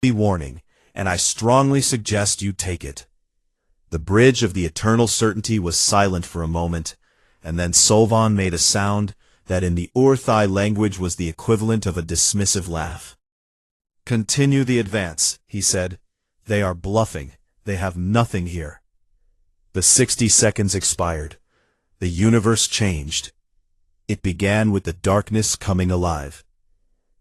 warning, and I strongly suggest you take it." The bridge of the eternal certainty was silent for a moment, and then Solvan made a sound that in the Urthai language was the equivalent of a dismissive laugh. "Continue the advance," he said. "They are bluffing. They have nothing here." The 60 seconds expired. The universe changed. It began with the darkness coming alive.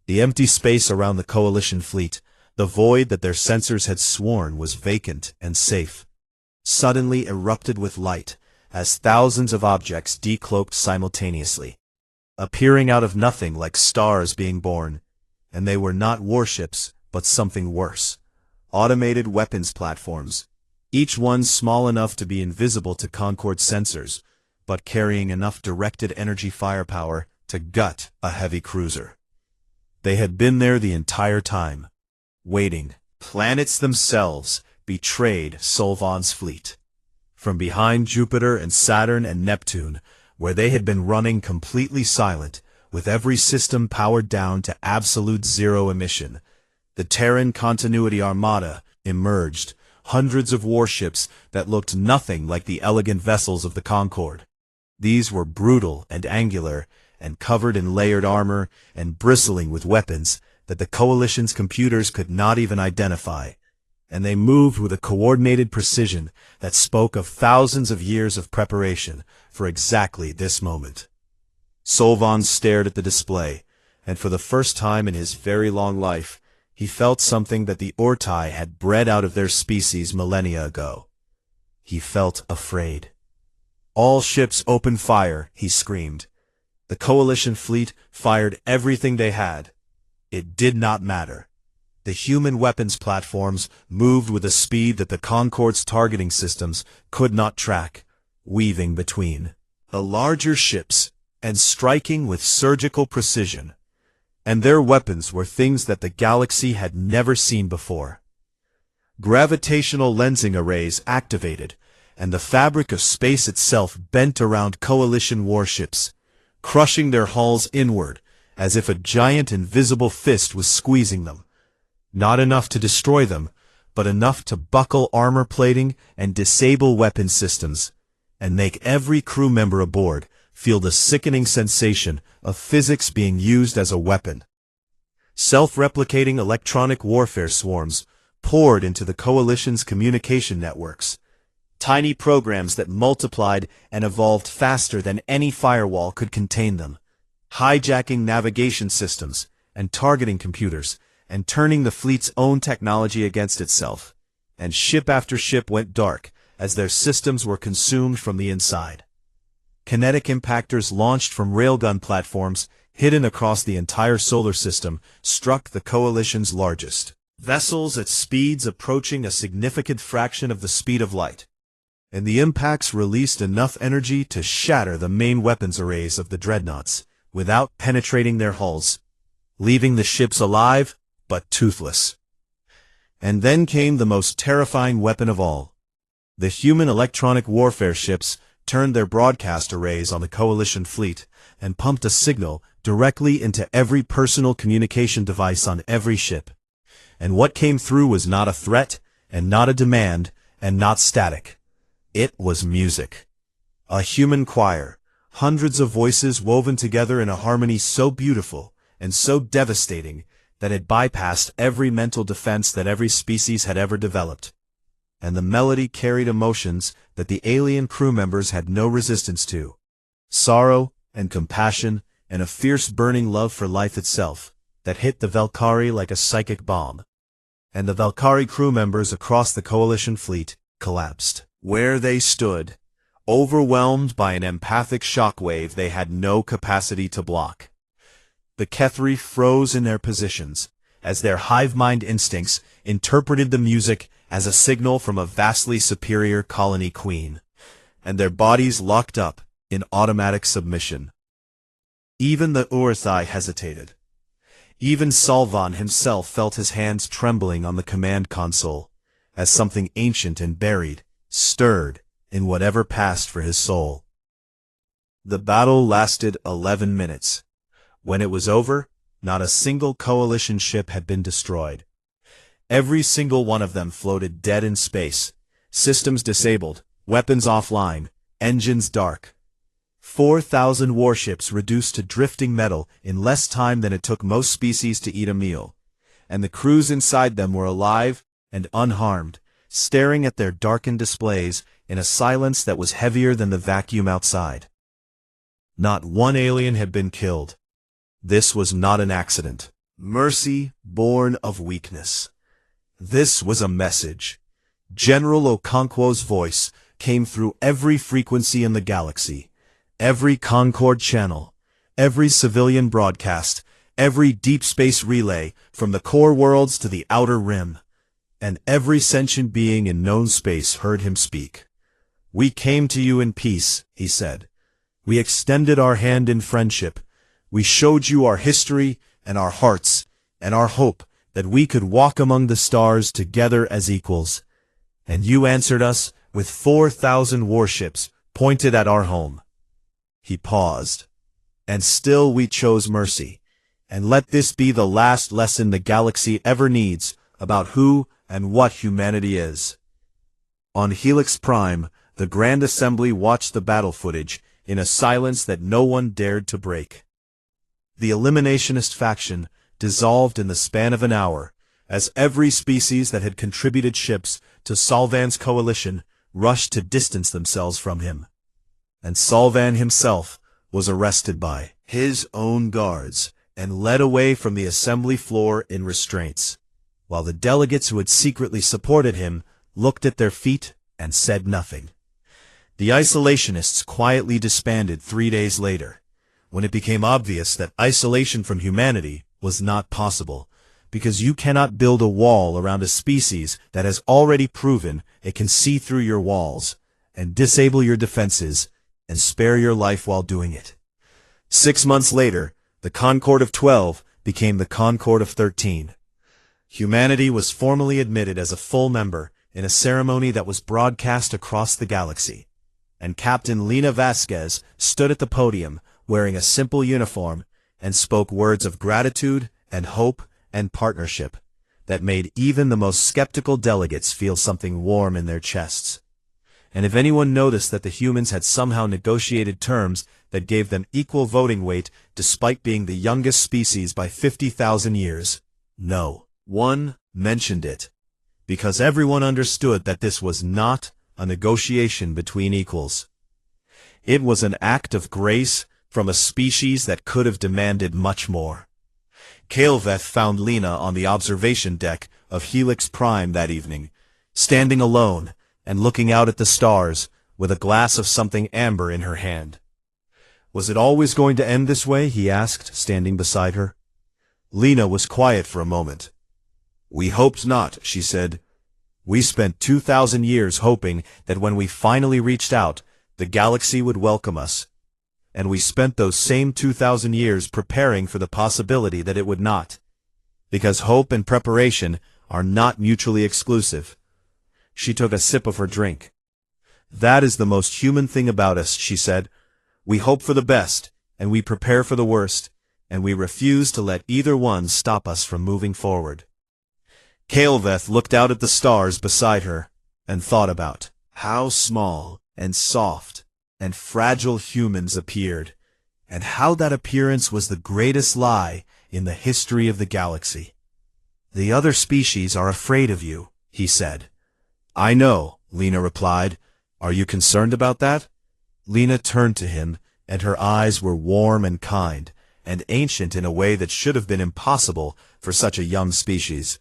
The empty space around the Coalition fleet, the void that their sensors had sworn was vacant and safe, suddenly erupted with light as thousands of objects decloaked simultaneously, appearing out of nothing like stars being born. And they were not warships, but something worse. Automated weapons platforms, each one small enough to be invisible to Concord sensors, but carrying enough directed energy firepower to gut a heavy cruiser. They had been there the entire time, waiting. Planets themselves betrayed Solvan's fleet. From behind Jupiter and Saturn and Neptune, where they had been running completely silent, with every system powered down to absolute zero emission, the Terran Continuity Armada emerged, hundreds of warships that looked nothing like the elegant vessels of the Concorde. These were brutal and angular, and covered in layered armor, and bristling with weapons that the Coalition's computers could not even identify. And they moved with a coordinated precision that spoke of thousands of years of preparation for exactly this moment. Solvan stared at the display, and for the first time in his very long life, he felt something that the Urthai had bred out of their species millennia ago. He felt afraid. "All ships open fire," he screamed. The Coalition fleet fired everything they had. It did not matter. The human weapons platforms moved with a speed that the Concorde's targeting systems could not track, weaving between the larger ships and striking with surgical precision. And their weapons were things that the galaxy had never seen before. Gravitational lensing arrays activated, and the fabric of space itself bent around Coalition warships, crushing their hulls inward, as if a giant invisible fist was squeezing them. Not enough to destroy them, but enough to buckle armor plating and disable weapon systems, and make every crew member aboard feel the sickening sensation of physics being used as a weapon. Self-replicating electronic warfare swarms poured into the Coalition's communication networks, tiny programs that multiplied and evolved faster than any firewall could contain them, hijacking navigation systems and targeting computers, and turning the fleet's own technology against itself. And ship after ship went dark as their systems were consumed from the inside. Kinetic impactors launched from railgun platforms hidden across the entire solar system struck the Coalition's largest vessels at speeds approaching a significant fraction of the speed of light. And the impacts released enough energy to shatter the main weapons arrays of the dreadnoughts, without penetrating their hulls, leaving the ships alive, but toothless. And then came the most terrifying weapon of all. The human electronic warfare ships turned their broadcast arrays on the Coalition fleet, and pumped a signal directly into every personal communication device on every ship. And what came through was not a threat, and not a demand, and not static. It was music. A human choir, hundreds of voices woven together in a harmony so beautiful and so devastating that it bypassed every mental defense that every species had ever developed. And the melody carried emotions that the alien crew members had no resistance to. Sorrow and compassion and a fierce burning love for life itself that hit the Valkyrie like a psychic bomb. And the Valkyrie crew members across the Coalition fleet collapsed where they stood, overwhelmed by an empathic shockwave they had no capacity to block. The Kethri froze in their positions, as their hive-mind instincts interpreted the music as a signal from a vastly superior colony queen, and their bodies locked up in automatic submission. Even the Urthai hesitated. Even Solvan himself felt his hands trembling on the command console, as something ancient and buried stirred in whatever passed for his soul. The battle lasted 11 minutes. When it was over, not a single Coalition ship had been destroyed. Every single one of them floated dead in space. Systems disabled, weapons offline, engines dark. 4,000 warships reduced to drifting metal in less time than it took most species to eat a meal. And the crews inside them were alive and unharmed, staring at their darkened displays in a silence that was heavier than the vacuum outside. Not one alien had been killed. This was not an accident. Mercy born of weakness. This was a message. General Okonkwo's voice came through every frequency in the galaxy, every Concord channel, every civilian broadcast, every deep space relay from the core worlds to the outer rim. And every sentient being in known space heard him speak. "We came to you in peace," he said. "We extended our hand in friendship. We showed you our history and our hearts and our hope that we could walk among the stars together as equals. And you answered us with 4,000 warships pointed at our home." He paused. "And still we chose mercy. And let this be the last lesson the galaxy ever needs about who and what humanity is." On Helix Prime, the Grand Assembly watched the battle footage in a silence that no one dared to break. The eliminationist faction dissolved in the span of an hour, as every species that had contributed ships to Solvan's coalition rushed to distance themselves from him. And Solvan himself was arrested by his own guards and led away from the assembly floor in restraints, while the delegates who had secretly supported him looked at their feet and said nothing. The isolationists quietly disbanded 3 days later, when it became obvious that isolation from humanity was not possible, because you cannot build a wall around a species that has already proven it can see through your walls, and disable your defenses, and spare your life while doing it. 6 months later, the Concord of 12 became the Concord of 13. Humanity was formally admitted as a full member in a ceremony that was broadcast across the galaxy, and Captain Lena Vasquez stood at the podium wearing a simple uniform and spoke words of gratitude and hope and partnership that made even the most skeptical delegates feel something warm in their chests. And if anyone noticed that the humans had somehow negotiated terms that gave them equal voting weight despite being the youngest species by 50,000 years, no one mentioned it, because everyone understood that this was not a negotiation between equals. It was an act of grace from a species that could have demanded much more. Kael'Veth found Lena on the observation deck of Helix Prime that evening, standing alone and looking out at the stars with a glass of something amber in her hand. "Was it always going to end this way?" he asked, standing beside her. Lena was quiet for a moment. "We hoped not," she said. "We spent 2,000 years hoping that when we finally reached out, the galaxy would welcome us. And we spent those same 2,000 years preparing for the possibility that it would not. Because hope and preparation are not mutually exclusive." She took a sip of her drink. "That is the most human thing about us," she said. "We hope for the best, and we prepare for the worst, and we refuse to let either one stop us from moving forward." Kael'Veth looked out at the stars beside her and thought about how small and soft and fragile humans appeared, and how that appearance was the greatest lie in the history of the galaxy. "The other species are afraid of you," he said. "I know," Lena replied. "Are you concerned about that?" Lena turned to him, and her eyes were warm and kind, and ancient in a way that should have been impossible for such a young species.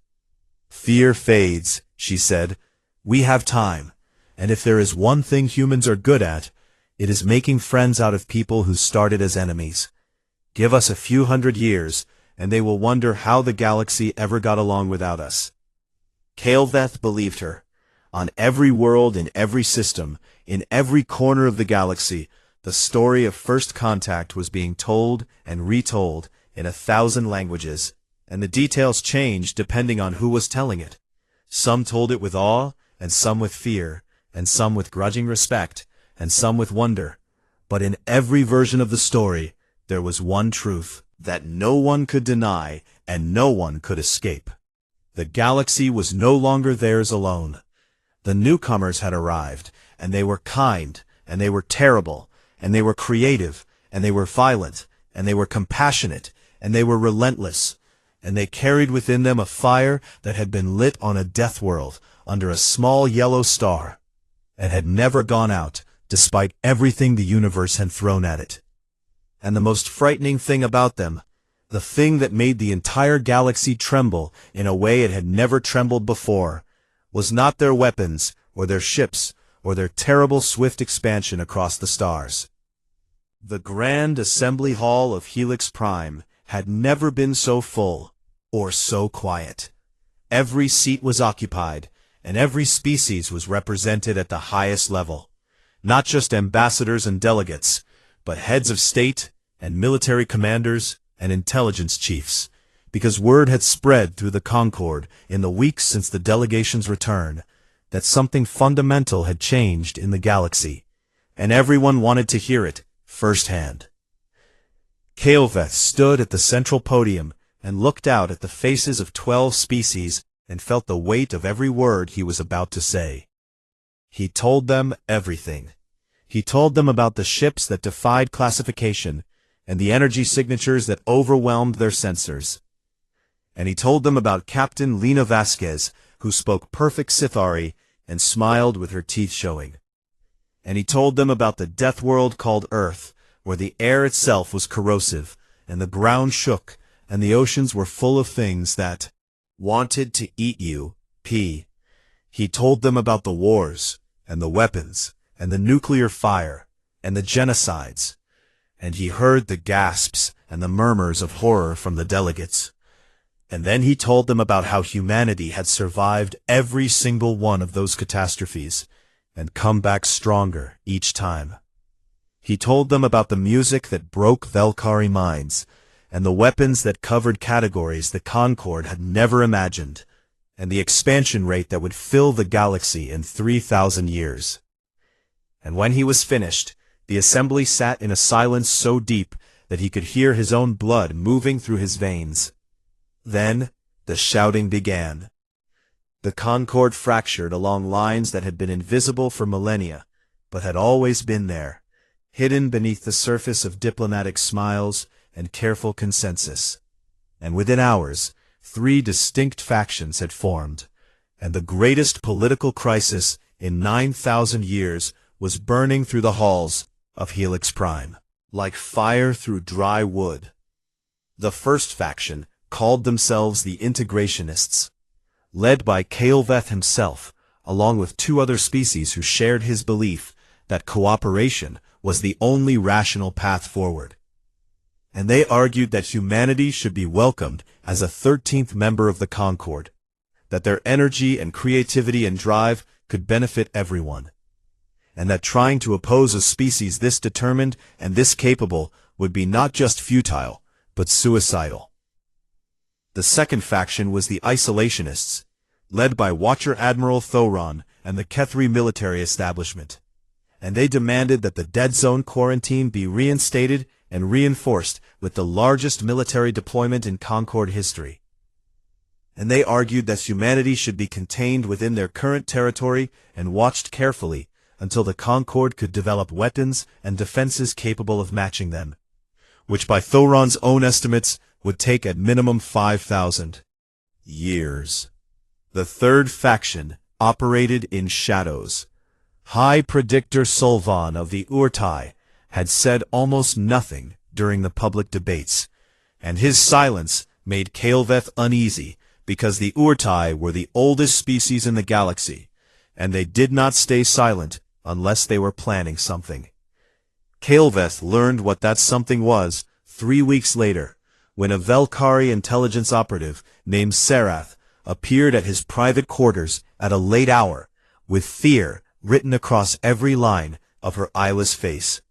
"Fear fades," she said. "We have time, and if there is one thing humans are good at, it is making friends out of people who started as enemies. Give us a few hundred years, and they will wonder how the galaxy ever got along without us." Kael'Veth believed her. On every world, in every system, in every corner of the galaxy, the story of first contact was being told and retold in 1,000 languages, and the details changed depending on who was telling it. Some told it with awe, and some with fear, and some with grudging respect, and some with wonder. But in every version of the story, there was one truth that no one could deny and no one could escape. The galaxy was no longer theirs alone. The newcomers had arrived, and they were kind, and they were terrible, and they were creative, and they were violent, and they were compassionate, and they were relentless, and they carried within them a fire that had been lit on a death world under a small yellow star, and had never gone out, despite everything the universe had thrown at it. And the most frightening thing about them, the thing that made the entire galaxy tremble in a way it had never trembled before, was not their weapons, or their ships, or their terrible swift expansion across the stars. The Grand Assembly Hall of Helix Prime had never been so full, or so quiet. Every seat was occupied, and every species was represented at the highest level. Not just ambassadors and delegates, but heads of state, and military commanders, and intelligence chiefs, because word had spread through the Concord in the weeks since the delegation's return that something fundamental had changed in the galaxy, and everyone wanted to hear it firsthand. Kael'Veth stood at the central podium and looked out at the faces of 12 species and felt the weight of every word he was about to say. He told them everything. He told them about the ships that defied classification and the energy signatures that overwhelmed their sensors. And he told them about Captain Lena Vasquez, who spoke perfect Sithari and smiled with her teeth showing. And he told them about the death world called Earth, where the air itself was corrosive, and the ground shook, and the oceans were full of things that wanted to eat you. He told them about the wars, and the weapons, and the nuclear fire, and the genocides. And he heard the gasps and the murmurs of horror from the delegates. And then he told them about how humanity had survived every single one of those catastrophes, and come back stronger each time. He told them about the music that broke Velkari minds, and the weapons that covered categories the Concord had never imagined, and the expansion rate that would fill the galaxy in 3,000 years. And when he was finished, the assembly sat in a silence so deep that he could hear his own blood moving through his veins. Then the shouting began. The Concord fractured along lines that had been invisible for millennia, but had always been there, hidden beneath the surface of diplomatic smiles and careful consensus. And within hours, 3 distinct factions had formed, and the greatest political crisis in 9,000 years was burning through the halls of Helix Prime, like fire through dry wood. The first faction called themselves the Integrationists, led by Kael'Veth himself, along with 2 other species who shared his belief that cooperation was the only rational path forward. And they argued that humanity should be welcomed as a 13th member of the Concord, that their energy and creativity and drive could benefit everyone, and that trying to oppose a species this determined and this capable would be not just futile, but suicidal. The second faction was the Isolationists, led by Watcher Admiral Thoron and the Kethri military establishment, and they demanded that the Dead Zone quarantine be reinstated and reinforced with the largest military deployment in Concord history. And they argued that humanity should be contained within their current territory and watched carefully until the Concord could develop weapons and defenses capable of matching them, which by Thoron's own estimates would take at minimum 5,000 years. The third faction operated in shadows. High Predictor Solvan of the Urtai had said almost nothing during the public debates, and his silence made Kael'Veth uneasy because the Urtai were the oldest species in the galaxy, and they did not stay silent unless they were planning something. Kael'Veth learned what that something was 3 weeks later, when a Velkari intelligence operative named Sarath appeared at his private quarters at a late hour, with fear written across every line of her eyeless face.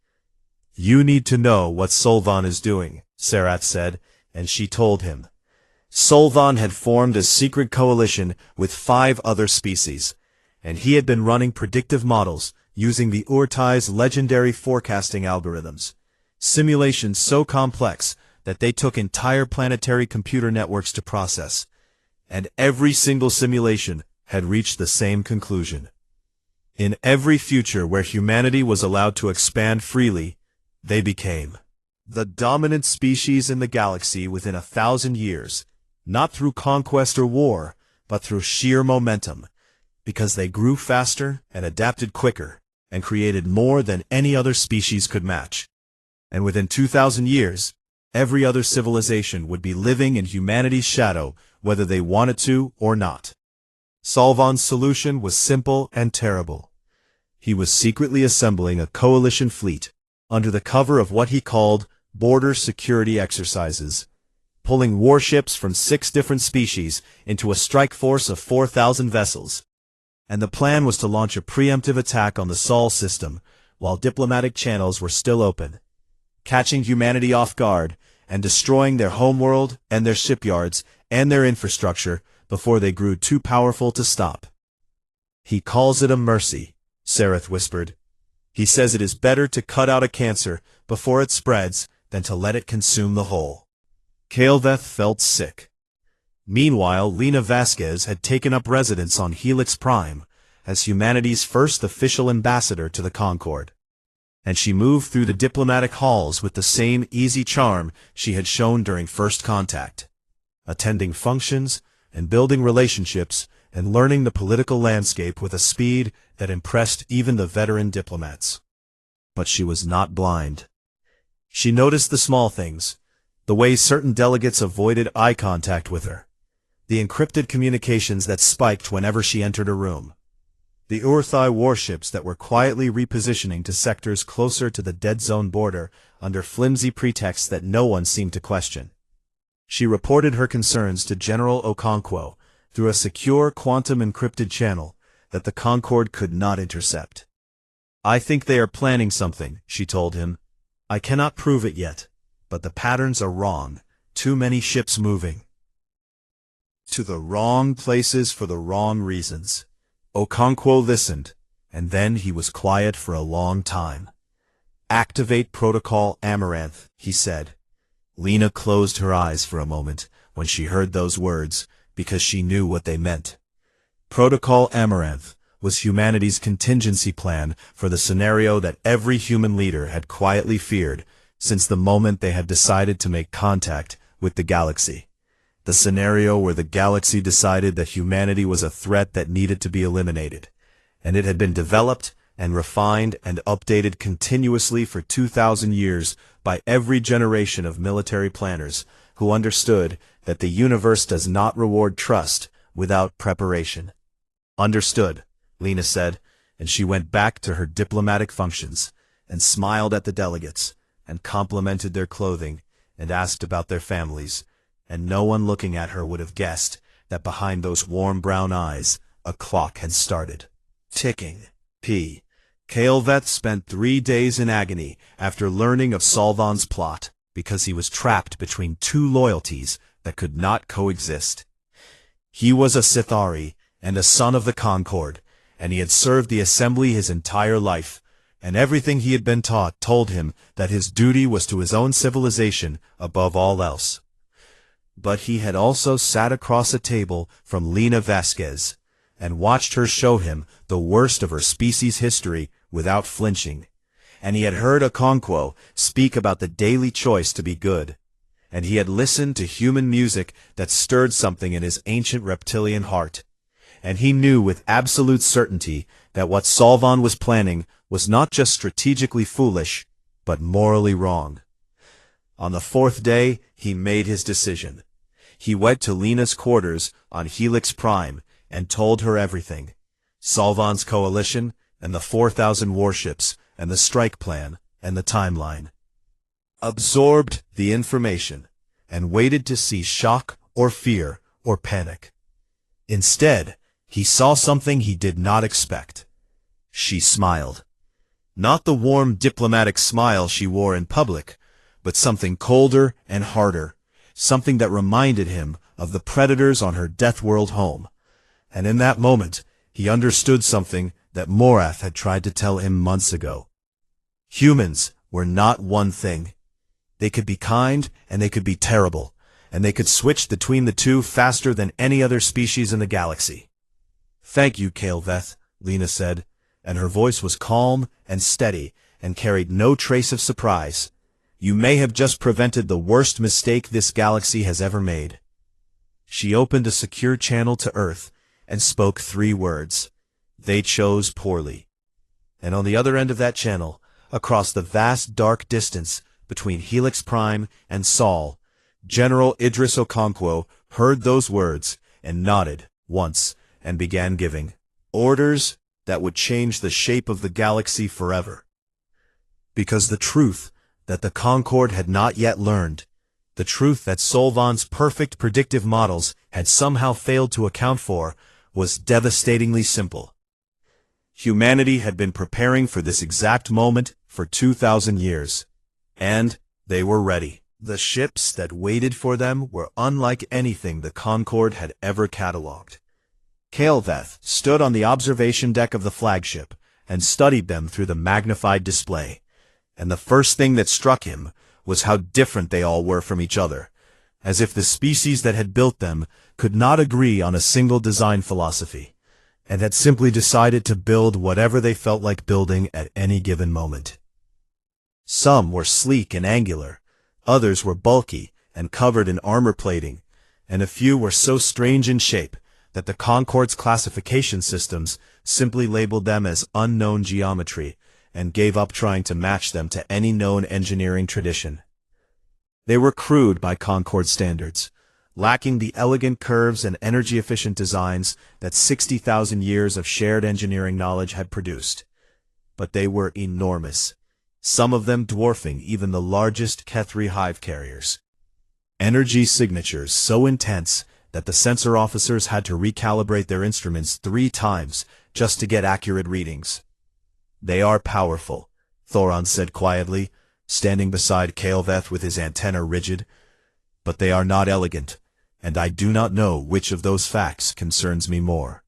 "You need to know what Solvan is doing," Sarath said, and she told him. Solvan had formed a secret coalition with 5 other species, and he had been running predictive models using the Urtai's legendary forecasting algorithms, simulations so complex that they took entire planetary computer networks to process, and every single simulation had reached the same conclusion. In every future where humanity was allowed to expand freely, they became the dominant species in the galaxy within 1,000 years, not through conquest or war, but through sheer momentum, because they grew faster and adapted quicker, and created more than any other species could match. And within 2,000 years, every other civilization would be living in humanity's shadow, whether they wanted to or not. Solvan's solution was simple and terrible. He was secretly assembling a coalition fleet under the cover of what he called border security exercises, pulling warships from 6 different species into a strike force of 4,000 vessels. And the plan was to launch a preemptive attack on the Sol system while diplomatic channels were still open, catching humanity off guard and destroying their homeworld and their shipyards and their infrastructure before they grew too powerful to stop. "He calls it a mercy," Sereth whispered. "He says it is better to cut out a cancer before it spreads than to let it consume the whole." Kael'Veth felt sick. Meanwhile, Lena Vasquez had taken up residence on Helix Prime as humanity's first official ambassador to the Concord, and she moved through the diplomatic halls with the same easy charm she had shown during first contact, attending functions and building relationships and learning the political landscape with a speed that impressed even the veteran diplomats. But she was not blind. She noticed the small things, the way certain delegates avoided eye contact with her, the encrypted communications that spiked whenever she entered a room, the Urthai warships that were quietly repositioning to sectors closer to the dead zone border under flimsy pretexts that no one seemed to question. She reported her concerns to General Okonkwo through a secure quantum-encrypted channel that the Concord could not intercept. "I think they are planning something," she told him. "I cannot prove it yet, but the patterns are wrong. Too many ships moving to the wrong places for the wrong reasons." Okonkwo listened, and then he was quiet for a long time. "Activate Protocol Amaranth," he said. Lena closed her eyes for a moment when she heard those words, because she knew what they meant. Protocol Amaranth was humanity's contingency plan for the scenario that every human leader had quietly feared since the moment they had decided to make contact with the galaxy. The scenario where the galaxy decided that humanity was a threat that needed to be eliminated, and it had been developed and refined and updated continuously for 2,000 years by every generation of military planners who understood that the universe does not reward trust without preparation. "Understood," Lena said, and she went back to her diplomatic functions, and smiled at the delegates, and complimented their clothing, and asked about their families, and no one looking at her would have guessed that behind those warm brown eyes a clock had started ticking. Kael'Veth spent 3 days in agony after learning of Solvan's plot, because he was trapped between 2 loyalties that could not coexist. He was a Sithari and a son of the Concord, and he had served the Assembly his entire life, and everything he had been taught told him that his duty was to his own civilization above all else. But he had also sat across a table from Lena Vasquez, and watched her show him the worst of her species' history without flinching, and he had heard Okonkwo speak about the daily choice to be good, and he had listened to human music that stirred something in his ancient reptilian heart, and he knew with absolute certainty that what Solvan was planning was not just strategically foolish, but morally wrong. On the 4th day, he made his decision. He went to Lena's quarters on Helix Prime and told her everything: Solvan's coalition, and the 4,000 warships, and the strike plan, and the timeline. Absorbed the information, and waited to see shock or fear or panic. Instead, he saw something he did not expect. She smiled. Not the warm diplomatic smile she wore in public, but something colder and harder, something that reminded him of the predators on her death world home. And in that moment, he understood something that Morath had tried to tell him months ago. Humans were not one thing. They could be kind and they could be terrible, and they could switch between the two faster than any other species in the galaxy. "Thank you, Kael'Veth," Lena said, and her voice was calm and steady and carried no trace of surprise. "You may have just prevented the worst mistake this galaxy has ever made." She opened a secure channel to Earth and spoke 3 words. They chose poorly. And on the other end of that channel, across the vast dark distance between Helix Prime and Sol, General Idris Okonkwo heard those words and nodded once and began giving orders that would change the shape of the galaxy forever. Because the truth that the Concord had not yet learned, the truth that Solvan's perfect predictive models had somehow failed to account for, was devastatingly simple. Humanity had been preparing for this exact moment for 2,000 years. And they were ready. The ships that waited for them were unlike anything the Concord had ever catalogued. Kael'Veth stood on the observation deck of the flagship and studied them through the magnified display. And the first thing that struck him was how different they all were from each other, as if the species that had built them could not agree on a single design philosophy, and had simply decided to build whatever they felt like building at any given moment. Some were sleek and angular, others were bulky and covered in armor plating, and a few were so strange in shape that the Concord's classification systems simply labeled them as unknown geometry and gave up trying to match them to any known engineering tradition. They were crude by Concord standards, lacking the elegant curves and energy-efficient designs that 60,000 years of shared engineering knowledge had produced. But they were enormous, some of them dwarfing even the largest Kethri hive carriers. Energy signatures so intense that the sensor officers had to recalibrate their instruments 3 times just to get accurate readings. "They are powerful," Thoron said quietly, standing beside Kael'Veth with his antenna rigid. "But they are not elegant, and I do not know which of those facts concerns me more."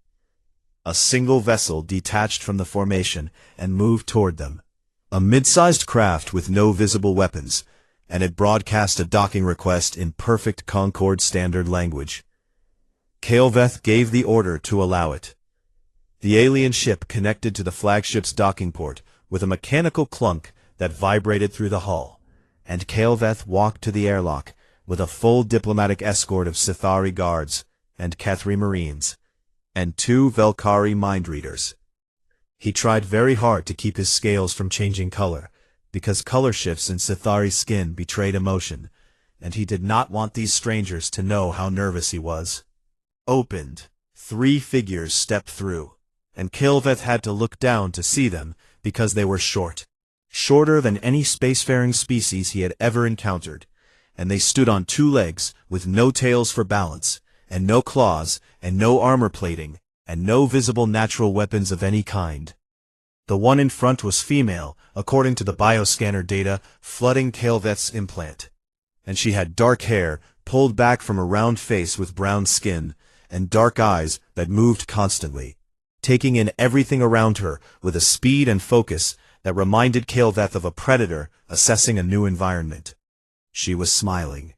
A single vessel detached from the formation and moved toward them. A mid-sized craft with no visible weapons, and it broadcast a docking request in perfect Concord standard language. Kael'Veth gave the order to allow it. The alien ship connected to the flagship's docking port with a mechanical clunk that vibrated through the hull, and Kael'Veth walked to the airlock with a full diplomatic escort of Sithari guards and Kethri Marines, and 2 Velkari mind readers. He tried very hard to keep his scales from changing color, because color shifts in Sithari's skin betrayed emotion, and he did not want these strangers to know how nervous he was. Opened, 3 figures stepped through, and Kael'Veth had to look down to see them because they were short, shorter than any spacefaring species he had ever encountered, and they stood on 2 legs with no tails for balance, and no claws, and no armor plating, and no visible natural weapons of any kind. The one in front was female, according to the bioscanner data flooding Kael'Veth's implant, and she had dark hair pulled back from a round face with brown skin, and dark eyes that moved constantly, taking in everything around her with a speed and focus that reminded Kael'Veth of a predator assessing a new environment. She was smiling.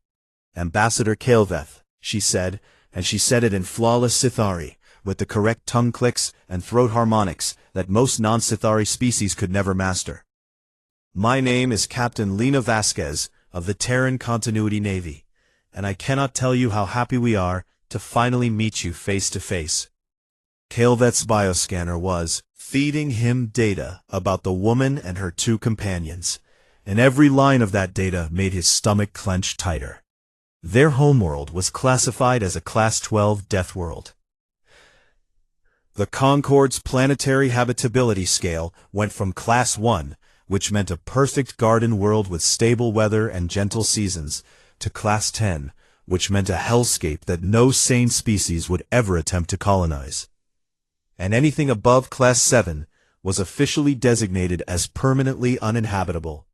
"Ambassador Kael'Veth," she said, and she said it in flawless Sithari, with the correct tongue clicks and throat harmonics that most non-Sithari species could never master. "My name is Captain Lena Vasquez of the Terran Continuity Navy, and I cannot tell you how happy we are to finally meet you face to face." Kael'Veth's bioscanner was feeding him data about the woman and her 2 companions, and every line of that data made his stomach clench tighter. Their homeworld was classified as a Class 12 death world. The Concord's planetary habitability scale went from Class 1, which meant a perfect garden world with stable weather and gentle seasons, to Class 10, which meant a hellscape that no sane species would ever attempt to colonize. And anything above Class 7 was officially designated as permanently uninhabitable.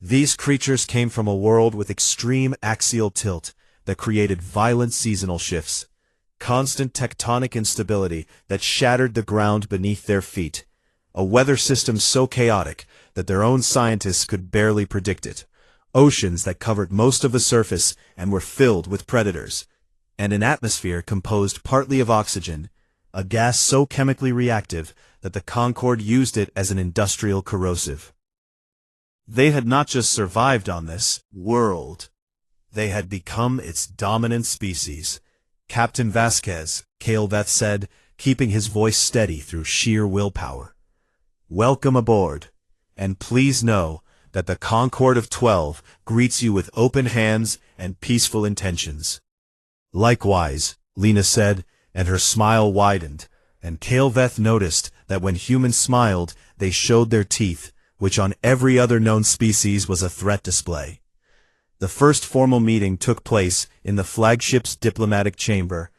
These creatures came from a world with extreme axial tilt that created violent seasonal shifts, constant tectonic instability that shattered the ground beneath their feet, a weather system so chaotic that their own scientists could barely predict it, oceans that covered most of the surface and were filled with predators, and an atmosphere composed partly of oxygen, a gas so chemically reactive that the Concorde used it as an industrial corrosive. They had not just survived on this world, they had become its dominant species. Captain Vasquez, Calveth said, keeping his voice steady through sheer willpower. Welcome aboard, and please know that the Concorde of 12 greets you with open hands and peaceful intentions. Likewise, Lena said, and her smile widened, and Calveth noticed that when humans smiled, they showed their teeth, which on every other known species was a threat display. The first formal meeting took place in the flagship's diplomatic chamber,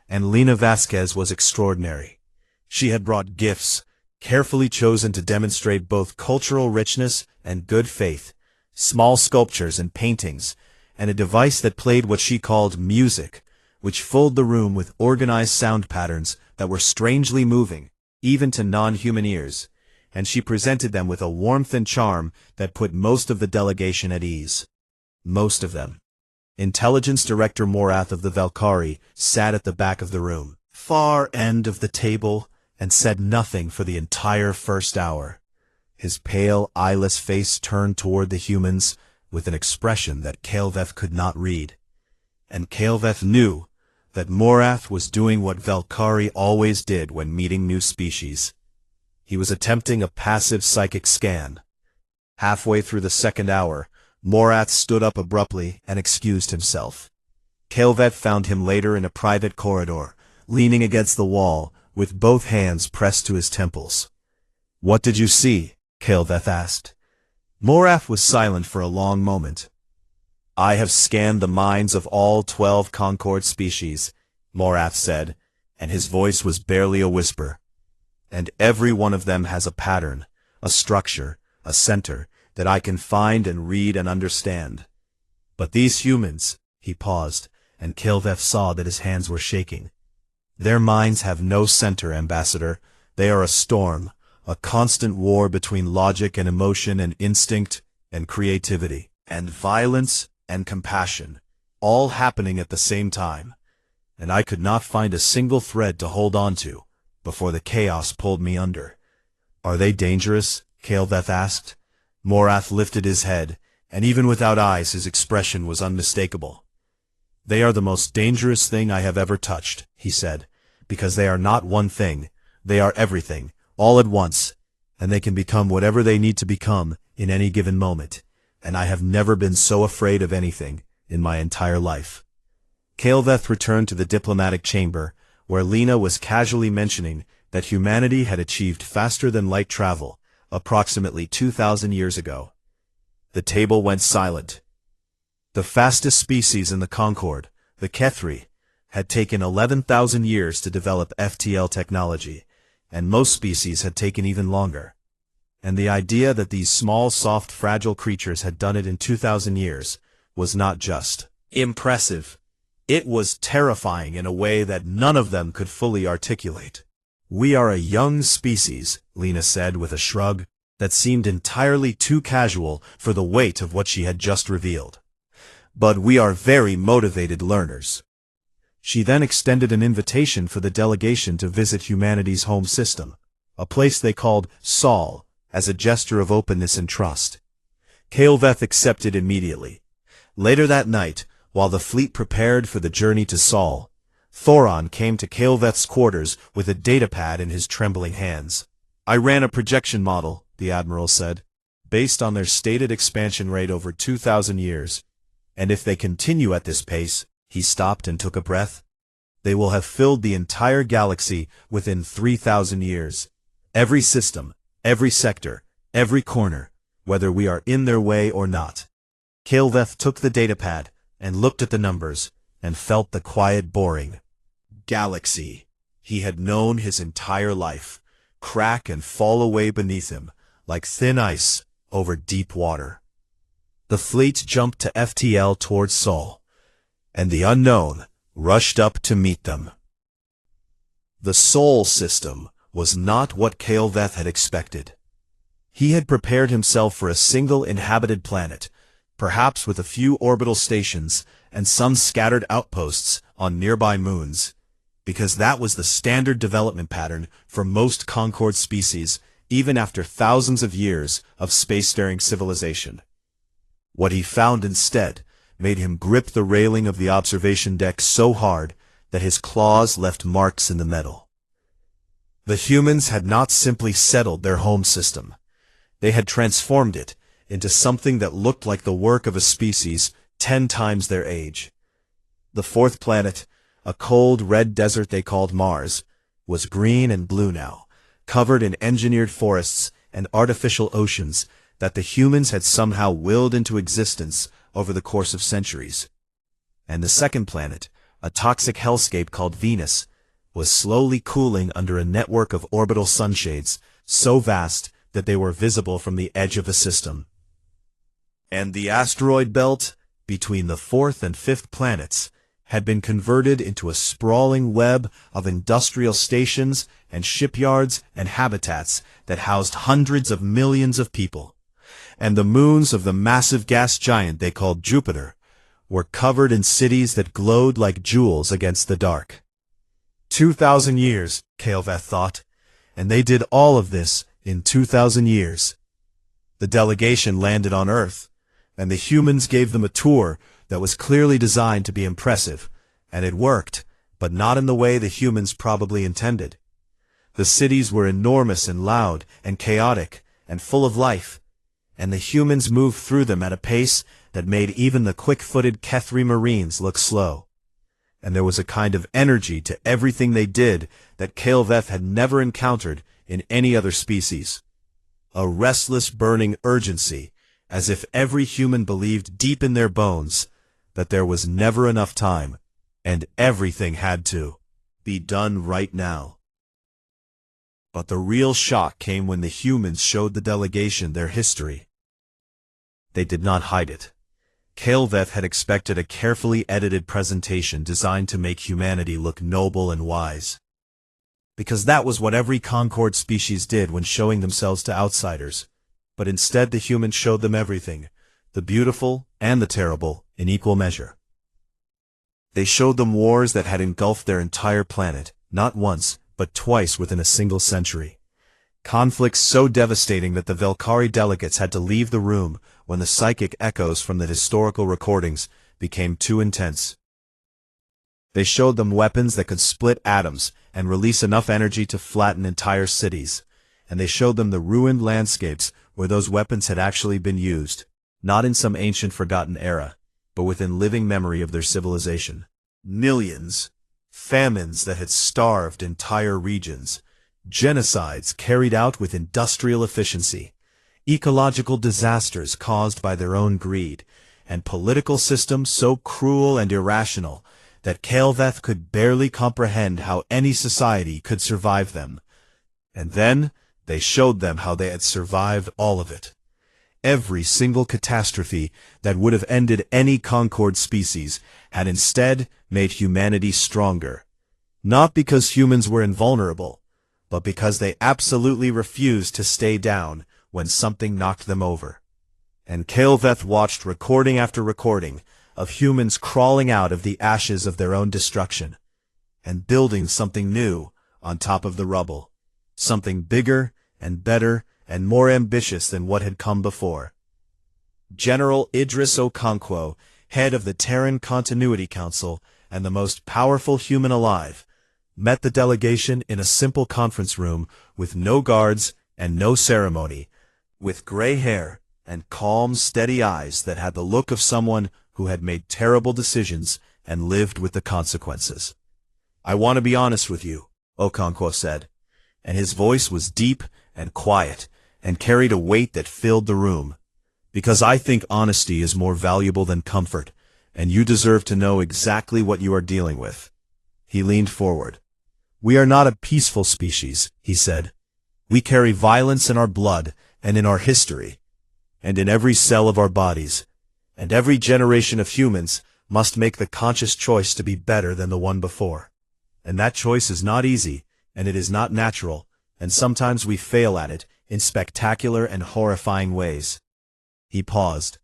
and Lena Vasquez was extraordinary. She had brought gifts, carefully chosen to demonstrate both cultural richness and good faith, small sculptures and paintings, and a device that played what she called music, which filled the room with organized sound patterns that were strangely moving, even to non-human ears, and she presented them with a warmth and charm that put most of the delegation at ease. Most of them. Intelligence Director Morath of the Valkyrie sat at the back of the room, far end of the table, and said nothing for the entire first hour. His pale, eyeless face turned toward the humans with an expression that Calveth could not read. And Calveth knew that Morath was doing what Valkyrie always did when meeting new species. He was attempting a passive psychic scan. Halfway through the second hour, Morath stood up abruptly and excused himself. Calveth found him later in a private corridor, leaning against the wall, with both hands pressed to his temples. "What did you see?" Calveth asked. Morath was silent for a long moment. "I have scanned the minds of all 12 Concorde species," Morath said, and his voice was barely a whisper. "And every one of them has a pattern, a structure, a center, that I can find and read and understand. But these humans," he paused, and Calveth saw that his hands were shaking. "Their minds have no center, Ambassador. They are a storm, a constant war between logic and emotion and instinct and creativity, and violence and compassion, all happening at the same time. And I could not find a single thread to hold on to before the chaos pulled me under." "Are they dangerous?" Calveth asked. Morath lifted his head, and even without eyes his expression was unmistakable. "They are the most dangerous thing I have ever touched," he said, "because they are not one thing, they are everything, all at once, and they can become whatever they need to become in any given moment, and I have never been so afraid of anything in my entire life." Calveth returned to the diplomatic chamber, where Lena was casually mentioning that humanity had achieved faster-than-light travel, approximately 2,000 years ago. The table went silent. The fastest species in the Concorde, the Kethri, had taken 11,000 years to develop FTL technology, and most species had taken even longer. And the idea that these small, soft, fragile creatures had done it in 2,000 years was not just impressive. It was terrifying in a way that none of them could fully articulate. "We are a young species," Lena said with a shrug that seemed entirely too casual for the weight of what she had just revealed. "But we are very motivated learners." She then extended an invitation for the delegation to visit humanity's home system, a place they called Sol, as a gesture of openness and trust. Calveth accepted immediately. Later that night, while the fleet prepared for the journey to Sol, Thoron came to Calveth's quarters with a datapad in his trembling hands. "I ran a projection model," the Admiral said, "based on their stated expansion rate over 2,000 years. And if they continue at this pace," he stopped and took a breath, "they will have filled the entire galaxy within 3,000 years. Every system, every sector, every corner, whether we are in their way or not." Calveth took the datapad and looked at the numbers and felt the quiet boring. Galaxy he had known his entire life, crack and fall away beneath him, like thin ice over deep water. The fleet jumped to FTL towards Sol, and the unknown rushed up to meet them. The Sol system was not what Calveth had expected. He had prepared himself for a single inhabited planet, perhaps with a few orbital stations and some scattered outposts on nearby moons, because that was the standard development pattern for most Concord species, even after thousands of years of spacefaring civilization. What he found instead made him grip the railing of the observation deck so hard that his claws left marks in the metal. The humans had not simply settled their home system. They had transformed it into something that looked like the work of a species 10 times their age. The fourth planet, a cold red desert they called Mars, was green and blue now, covered in engineered forests and artificial oceans that the humans had somehow willed into existence over the course of centuries. And the second planet, a toxic hellscape called Venus, was slowly cooling under a network of orbital sunshades so vast that they were visible from the edge of the system. And the asteroid belt between the fourth and fifth planets had been converted into a sprawling web of industrial stations and shipyards and habitats that housed hundreds of millions of people. And the moons of the massive gas giant they called Jupiter were covered in cities that glowed like jewels against the dark. 2,000 years, Kael'Veth thought, and they did all of this in 2,000 years. The delegation landed on Earth, and the humans gave them a tour that was clearly designed to be impressive, and it worked, but not in the way the humans probably intended. The cities were enormous and loud and chaotic and full of life, and the humans moved through them at a pace that made even the quick-footed Kethri Marines look slow. And there was a kind of energy to everything they did that Kael'Veth had never encountered in any other species. A restless, burning urgency, as if every human believed deep in their bones that there was never enough time, and everything had to be done right now. But the real shock came when the humans showed the delegation their history. They did not hide it. Kael'Veth had expected a carefully edited presentation designed to make humanity look noble and wise, because that was what every Concord species did when showing themselves to outsiders. But instead the humans showed them everything, the beautiful and the terrible, in equal measure. They showed them wars that had engulfed their entire planet, not once, but twice within a single century. Conflicts so devastating that the Velkari delegates had to leave the room when the psychic echoes from the historical recordings became too intense. They showed them weapons that could split atoms and release enough energy to flatten entire cities, and they showed them the ruined landscapes where those weapons had actually been used, not in some ancient forgotten era, but within living memory of their civilization. Millions, famines that had starved entire regions, genocides carried out with industrial efficiency, ecological disasters caused by their own greed, and political systems so cruel and irrational that Kael'Veth could barely comprehend how any society could survive them. And then they showed them how they had survived all of it. Every single catastrophe that would have ended any Concord species had instead made humanity stronger. Not because humans were invulnerable, but because they absolutely refused to stay down when something knocked them over. And Kael'Veth watched recording after recording of humans crawling out of the ashes of their own destruction and building something new on top of the rubble, something bigger and better and more ambitious than what had come before. General Idris Okonkwo, head of the Terran Continuity Council and the most powerful human alive, met the delegation in a simple conference room with no guards and no ceremony, with gray hair and calm, steady eyes that had the look of someone who had made terrible decisions and lived with the consequences. "I want to be honest with you," Okonkwo said, and his voice was deep and quiet and carried a weight that filled the room, "because I think honesty is more valuable than comfort, and you deserve to know exactly what you are dealing with." He leaned forward. "We are not a peaceful species," he said. "We carry violence in our blood and in our history, and in every cell of our bodies, and every generation of humans must make the conscious choice to be better than the one before. And that choice is not easy, and it is not natural, and sometimes we fail at it in spectacular and horrifying ways." He paused.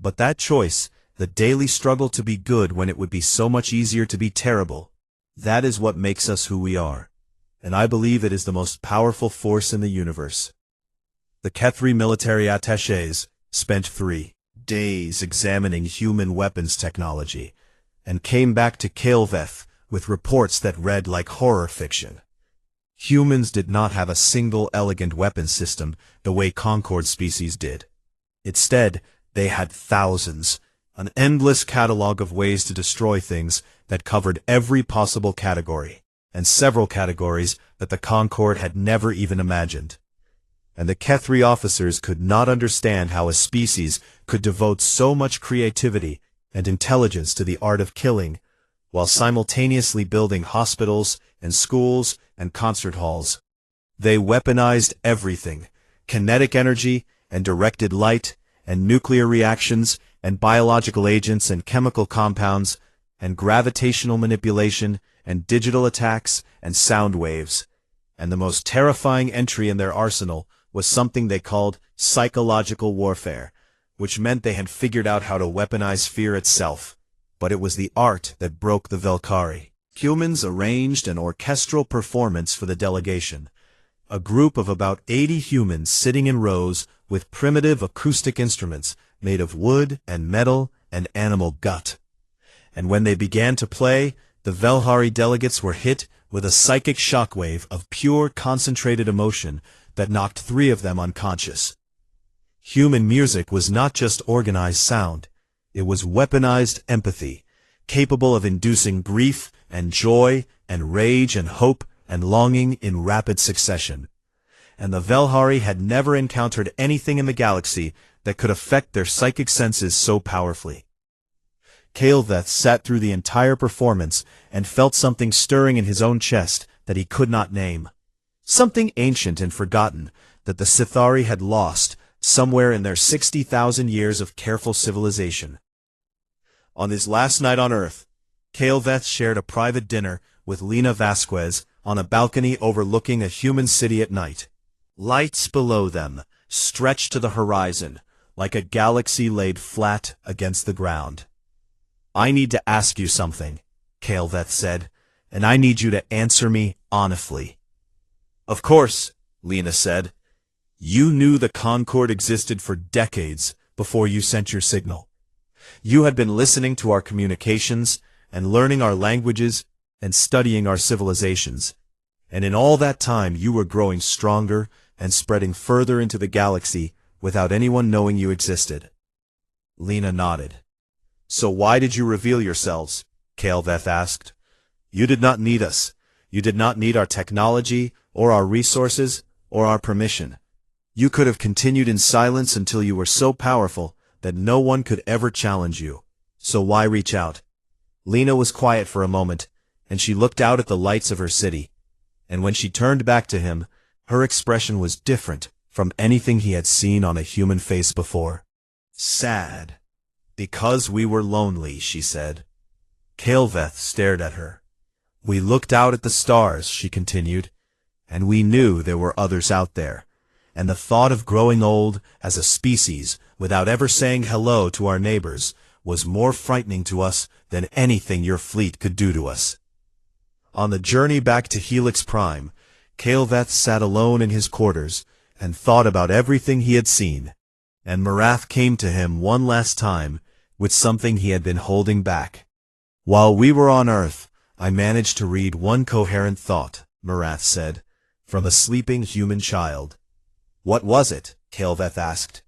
But that choice, the daily struggle to be good when it would be so much easier to be terrible, that is what makes us who we are. And I believe it is the most powerful force in the universe. The Kethri military attachés spent 3 days examining human weapons technology, and came back to Kael'veth with reports that read like horror fiction. Humans did not have a single elegant weapon system the way Concord species did. Instead, they had thousands, an endless catalog of ways to destroy things that covered every possible category, and several categories that the Concord had never even imagined. And the Kethri officers could not understand how a species could devote so much creativity and intelligence to the art of killing, while simultaneously building hospitals and schools and concert halls. They weaponized everything: kinetic energy and directed light and nuclear reactions and biological agents and chemical compounds and gravitational manipulation and digital attacks and sound waves. And the most terrifying entry in their arsenal was something they called psychological warfare, which meant they had figured out how to weaponize fear itself. But it was the art that broke the Velkhari. Humans arranged an orchestral performance for the delegation, a group of about 80 humans sitting in rows with primitive acoustic instruments made of wood and metal and animal gut. And when they began to play, the Velkhari delegates were hit with a psychic shockwave of pure concentrated emotion that knocked 3 of them unconscious. Human music was not just organized sound, it was weaponized empathy, capable of inducing grief and joy and rage and hope and longing in rapid succession. And the Velkhari had never encountered anything in the galaxy that could affect their psychic senses so powerfully. Kael'veth sat through the entire performance and felt something stirring in his own chest that he could not name. Something ancient and forgotten that the Sithari had lost somewhere in their 60,000 years of careful civilization. On his last night on Earth, Kael'veth shared a private dinner with Lena Vasquez on a balcony overlooking a human city at night. Lights below them stretched to the horizon, like a galaxy laid flat against the ground. "I need to ask you something," Kael'veth said, "and I need you to answer me honestly." "Of course," Lena said. "You knew the Concord existed for decades before you sent your signal. You had been listening to our communications and learning our languages and studying our civilizations. And in all that time you were growing stronger and spreading further into the galaxy without anyone knowing you existed." Lena nodded. "So why did you reveal yourselves?" Kael'veth asked. "You did not need us. You did not need our technology, or our resources, or our permission. You could have continued in silence until you were so powerful that no one could ever challenge you. So why reach out?" Lena was quiet for a moment, and she looked out at the lights of her city. And when she turned back to him, her expression was different from anything he had seen on a human face before. "Sad. Because we were lonely," she said. Kael'veth stared at her. "We looked out at the stars," she continued, "and we knew there were others out there. And the thought of growing old as a species without ever saying hello to our neighbors was more frightening to us than anything your fleet could do to us." On the journey back to Helix Prime, Kael'veth sat alone in his quarters and thought about everything he had seen. And Marath came to him one last time with something he had been holding back. "While we were on Earth, I managed to read one coherent thought," Marath said, "from a sleeping human child." "What was it?" Kael'veth asked.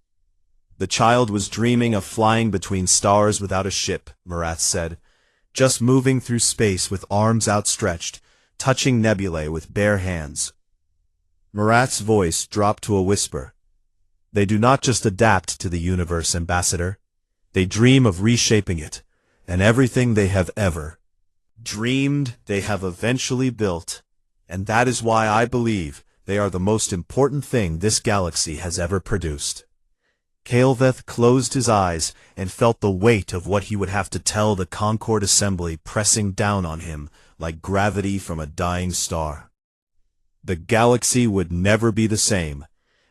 "The child was dreaming of flying between stars without a ship," Marath said, "just moving through space with arms outstretched, touching nebulae with bare hands." Marath's voice dropped to a whisper. "They do not just adapt to the universe, Ambassador. They dream of reshaping it, and everything they have ever dreamed they have eventually built. And that is why I believe they are the most important thing this galaxy has ever produced." Kael'veth closed his eyes and felt the weight of what he would have to tell the Concord Assembly pressing down on him like gravity from a dying star. The galaxy would never be the same,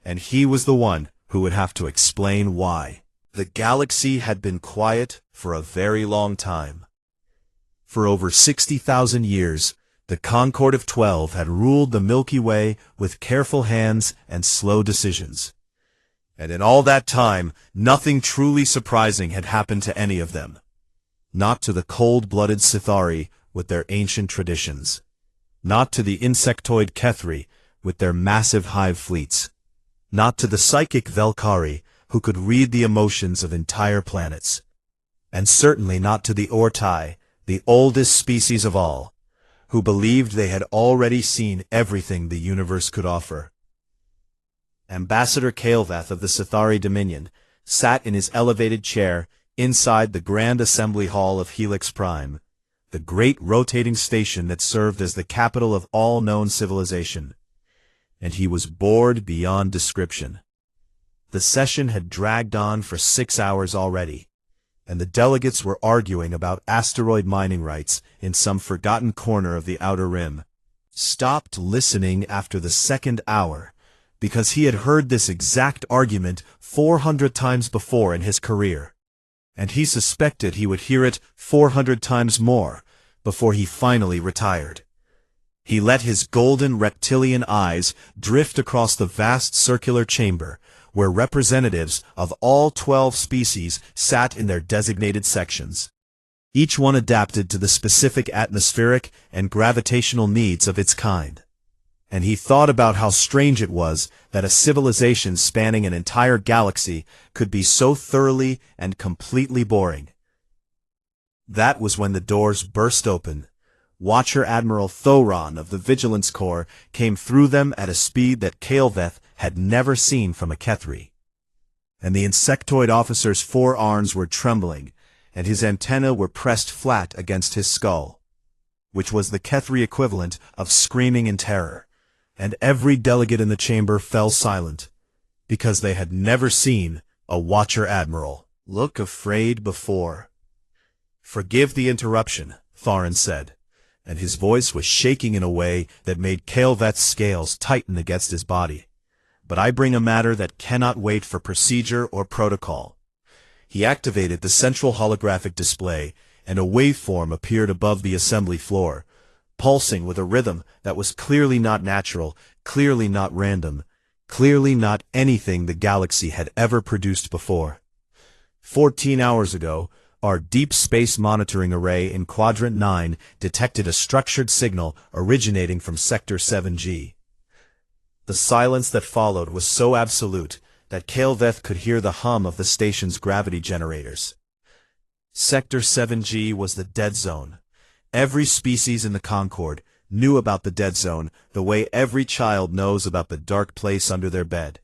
and he was the one who would have to explain why. The galaxy had been quiet for a very long time. For over 60,000 years, the Concord of 12 had ruled the Milky Way with careful hands and slow decisions. And in all that time, nothing truly surprising had happened to any of them. Not to the cold-blooded Sithari with their ancient traditions. Not to the insectoid Kethri with their massive hive fleets. Not to the psychic Velkari who could read the emotions of entire planets. And certainly not to the Ortai, the oldest species of all, who believed they had already seen everything the universe could offer. Ambassador Kael'Veth of the Sithari Dominion sat in his elevated chair inside the Grand Assembly Hall of Helix Prime, the great rotating station that served as the capital of all known civilization. And he was bored beyond description. The session had dragged on for 6 hours already, and the delegates were arguing about asteroid mining rights in some forgotten corner of the Outer Rim. Stopped listening after the second hour, because he had heard this exact argument 400 times before in his career, and he suspected he would hear it 400 times more before he finally retired. He let his golden reptilian eyes drift across the vast circular chamber where representatives of all 12 species sat in their designated sections, each one adapted to the specific atmospheric and gravitational needs of its kind. And he thought about how strange it was that a civilization spanning an entire galaxy could be so thoroughly and completely boring. That was when the doors burst open. Watcher Admiral Thoron of the Vigilance Corps came through them at a speed that Kael'Veth had never seen from a Kethri. And the insectoid officer's forearms were trembling, and his antennae were pressed flat against his skull, which was the Kethri equivalent of screaming in terror. And every delegate in the chamber fell silent, because they had never seen a Watcher Admiral look afraid before. "Forgive the interruption," Thoron said, and his voice was shaking in a way that made Kael'Veth's scales tighten against his body. "But I bring a matter that cannot wait for procedure or protocol." He activated the central holographic display, and a waveform appeared above the assembly floor, pulsing with a rhythm that was clearly not natural, clearly not random, clearly not anything the galaxy had ever produced before. 14 hours ago, our Deep Space Monitoring Array in Quadrant 9 detected a structured signal originating from Sector 7G. The silence that followed was so absolute that Kael'Veth could hear the hum of the station's gravity generators. Sector 7G was the dead zone. Every species in the Concord knew about the dead zone the way every child knows about the dark place under their bed,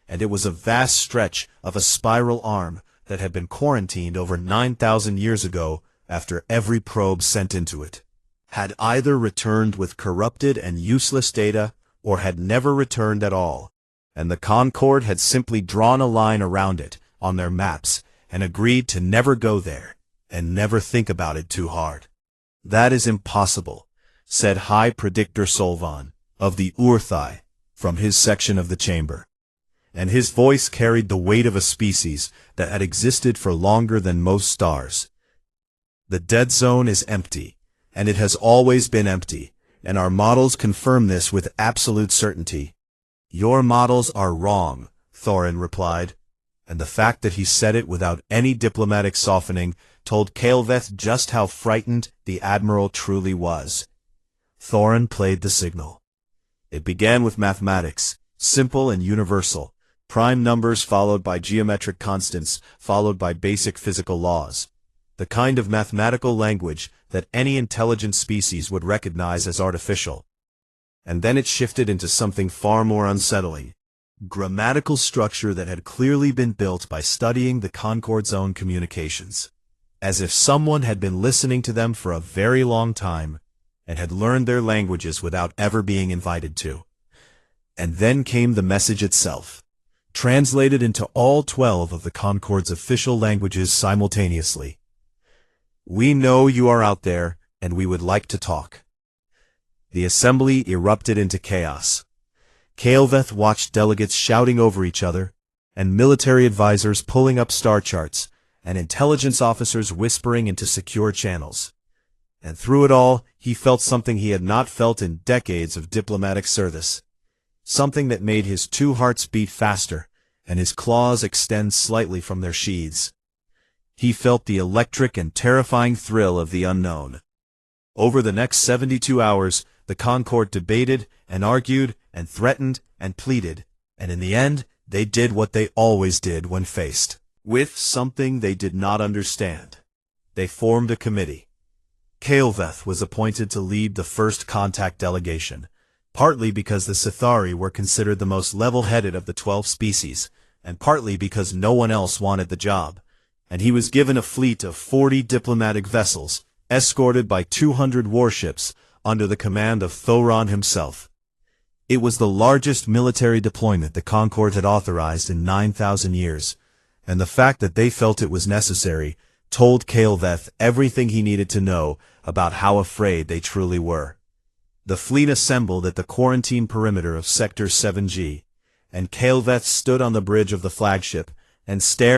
and it was a vast stretch of a spiral arm that had been quarantined over 9,000 years ago after every probe sent into it had either returned with corrupted and useless data or had never returned at all, and the Concord had simply drawn a line around it on their maps and agreed to never go there and never think about it too hard. "That is impossible," said High Predictor Solvan of the Urthai from his section of the chamber, and his voice carried the weight of a species that had existed for longer than most stars. "The dead zone is empty, and it has always been empty, and our models confirm this with absolute certainty." "Your models are wrong," Thoron replied, and the fact that he said it without any diplomatic softening told Kael'Veth just how frightened the Admiral truly was. Thoron played the signal. It began with mathematics, simple and universal, prime numbers followed by geometric constants, followed by basic physical laws, the kind of mathematical language that any intelligent species would recognize as artificial. And then it shifted into something far more unsettling, grammatical structure that had clearly been built by studying the Concord's own communications, as if someone had been listening to them for a very long time and had learned their languages without ever being invited to. And then came the message itself, translated into all 12 of the Concord's official languages simultaneously. "We know you are out there, and we would like to talk." The assembly erupted into chaos. Kael'Veth watched delegates shouting over each other, and military advisors pulling up star charts, and intelligence officers whispering into secure channels. And through it all, he felt something he had not felt in decades of diplomatic service. Something that made his two hearts beat faster, and his claws extend slightly from their sheaths. He felt the electric and terrifying thrill of the unknown. Over the next 72 hours, the Concord debated and argued and threatened and pleaded, and in the end, they did what they always did when faced with something they did not understand. They formed a committee. Kael'Veth was appointed to lead the first contact delegation, partly because the Sithari were considered the most level-headed of the 12 species, and partly because no one else wanted the job, and he was given a fleet of 40 diplomatic vessels, escorted by 200 warships, under the command of Thoron himself. It was the largest military deployment the Concord had authorized in 9,000 years, and the fact that they felt it was necessary told Kael'Veth everything he needed to know about how afraid they truly were. The fleet assembled at the quarantine perimeter of Sector 7G, and Kael'Veth stood on the bridge of the flagship and stared